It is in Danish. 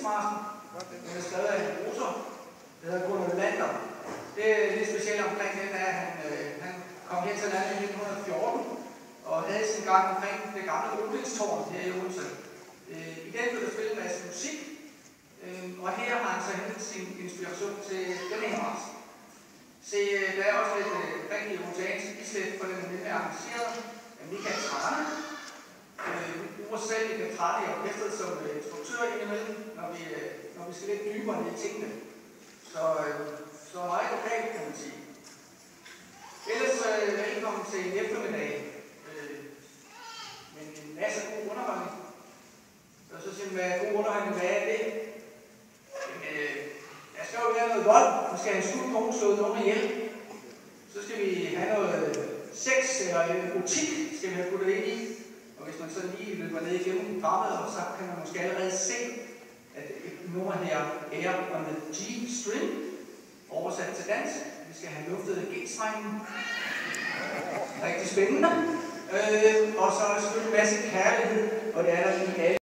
Dødsmarsken. Den er skrevet af en russer, der hedder Gunnar Lander. Det er lidt specielt omkring den, at han kom her til landet i 1914 og havde sin gang omkring det gamle Odinstårn her i Odense. I den blev der spillet en masse musik, og her har han så hentet sin inspiration til den her mars. Se, der er også lidt rigtig oceansk islet, for den er lidt mere arrangeret af Michael Trane. Vi bruger selv Michael Trane i orkestret som instruktør indimellem, når vi skal lidt dybere ned i tingene. Så meget lokalt, kan man sige. Ellers velkommen til en eftermiddag med en masse god underholdning. Og så siger man, hvad god underholdning, hvad er det? Der skal jo være noget vold. Vi skal have skudt nogen, slået nogen ihjel. Så skal vi have noget sex eller erotik, skal vi have puttet ind i. Og hvis man så lige løber ned igennem programmet, så kan man måske allerede se, at et nummer her er on the G-string, oversat til dans. Vi skal have luftet G-strengen. Rigtig spændende. Og så er der selvfølgelig en masse kærlighed, og det er der i alle.